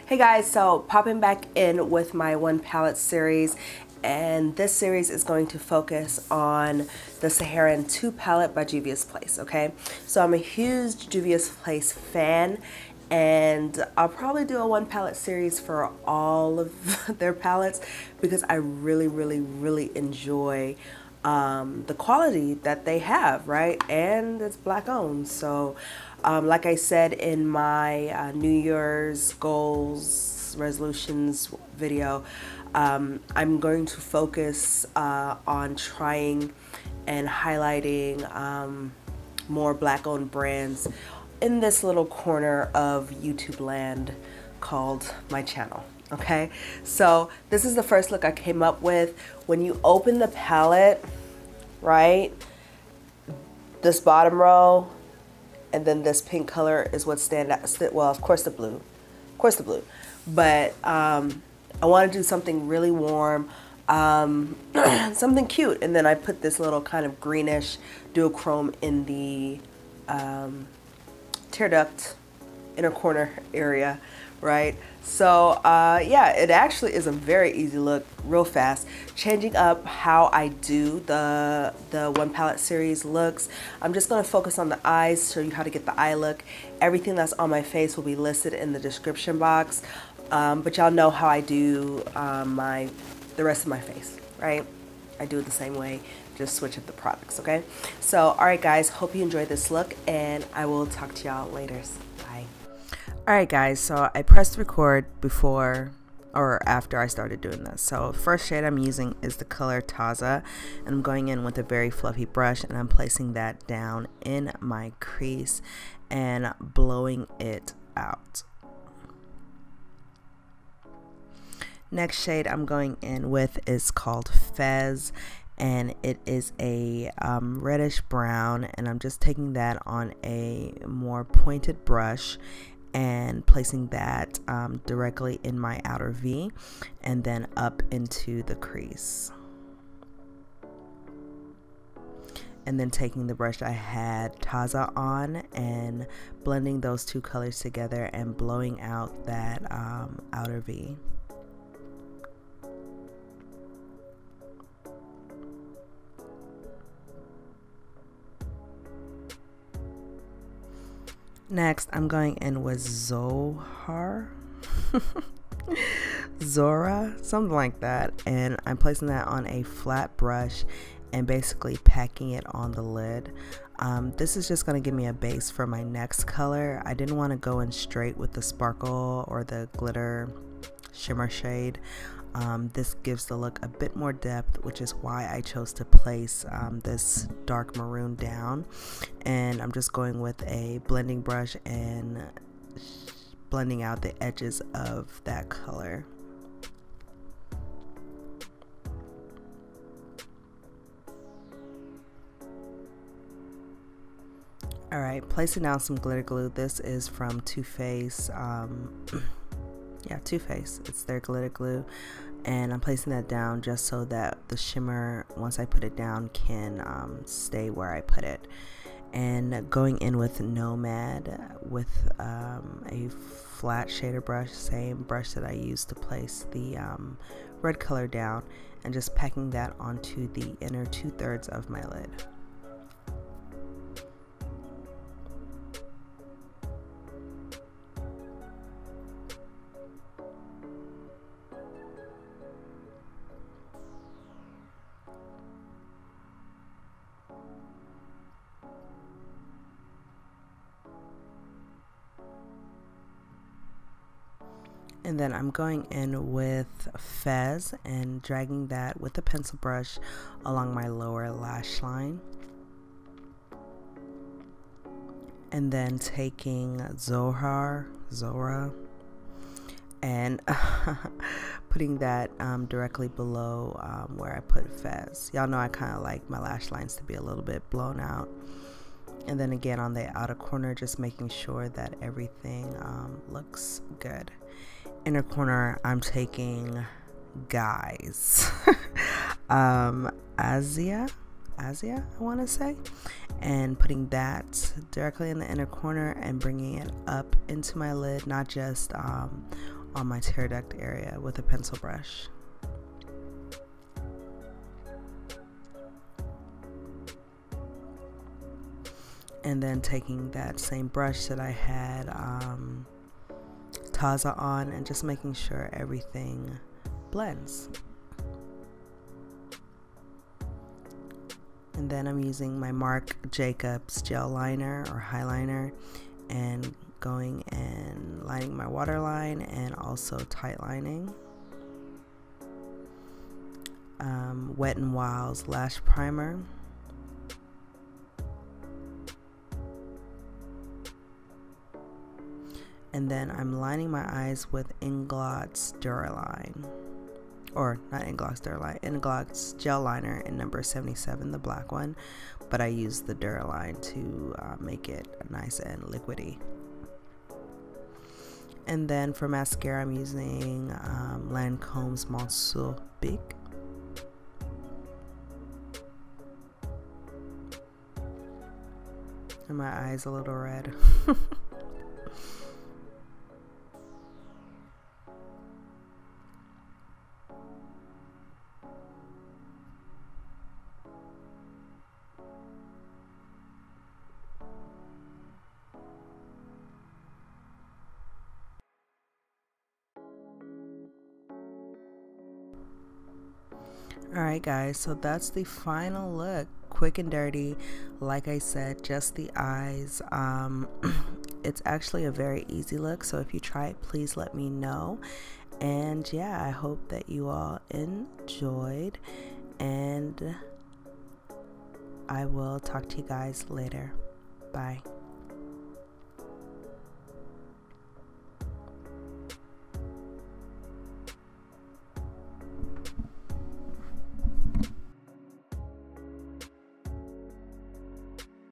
Hey guys, so popping back in with my one palette series, and this series is going to focus on the Saharan 2 palette by Juvia's Place, okay? So I'm a huge Juvia's Place fan, and I'll probably do a one palette series for all of their palettes because I really enjoy the quality that they have, right? And it's black owned. So like I said in my New Year's goals resolutions video, I'm going to focus on trying and highlighting more black owned brands in this little corner of YouTube land called my channel. Okay, so this is the first look I came up with. When you open the palette, right, this bottom row and then this pink color is what stand out. Well, of course the blue, but I want to do something really warm, something cute, and then I put this little kind of greenish duochrome in the tear duct inner corner area, right? So yeah, it actually is a very easy look, real fast. Changing up how I do the one palette series looks. I'm just going to focus on the eyes, show you how to get the eye look. Everything that's on my face will be listed in the description box, but y'all know how I do the rest of my face, right? I do it the same way, just switch up the products, okay? So alright guys, hope you enjoyed this look, and I will talk to y'all later. Bye. Alright guys, so I pressed record before or after I started doing this. So first shade I'm using is the color Taza, and I'm going in with a very fluffy brush and I'm placing that down in my crease and blowing it out. Next shade I'm going in with is called Fez, and it is a reddish brown, and I'm just taking that on a more pointed brush and placing that directly in my outer V and then up into the crease. And then taking the brush I had Taza on and blending those two colors together and blowing out that outer V. Next, I'm going in with Zora, something like that, and I'm placing that on a flat brush and basically packing it on the lid. This is just going to give me a base for my next color. I didn't want to go in straight with the sparkle or the glitter shimmer shade. This gives the look a bit more depth, which is why I chose to place this dark maroon down. And I'm just going with a blending brush and blending out the edges of that color. Alright, placing down some glitter glue. This is from Too Faced. Yeah, Too Faced. It's their glitter glue, and I'm placing that down just so that the shimmer, once I put it down, can stay where I put it. And going in with Nomad with a flat shader brush, same brush that I used to place the red color down, and just packing that onto the inner 2/3 of my lid. And then I'm going in with Fez and dragging that with a pencil brush along my lower lash line. And then taking Zora and putting that directly below where I put Fez. Y'all know I kind of like my lash lines to be a little bit blown out. And then again on the outer corner, just making sure that everything looks good. Inner corner, I'm taking Guys Asia, I want to say, and putting that directly in the inner corner and bringing it up into my lid, not just on my tear duct area with a pencil brush. And then taking that same brush that I had Taza on and just making sure everything blends. And then I'm using my Marc Jacobs gel liner or highliner and going and lining my waterline and also tight lining. Wet n Wild's lash primer. And then I'm lining my eyes with Inglot's Duraline. Or not Inglot's Duraline, Inglot's gel liner in number 77, the black one. But I use the Duraline to make it nice and liquidy. And then for mascara, I'm using Lancome's Monsieur Bic. And my eyes a little red. Alright guys, so that's the final look. Quick and dirty. Like I said, just the eyes. It's actually a very easy look, so if you try it, please let me know. And yeah, I hope that you all enjoyed, and I will talk to you guys later. Bye.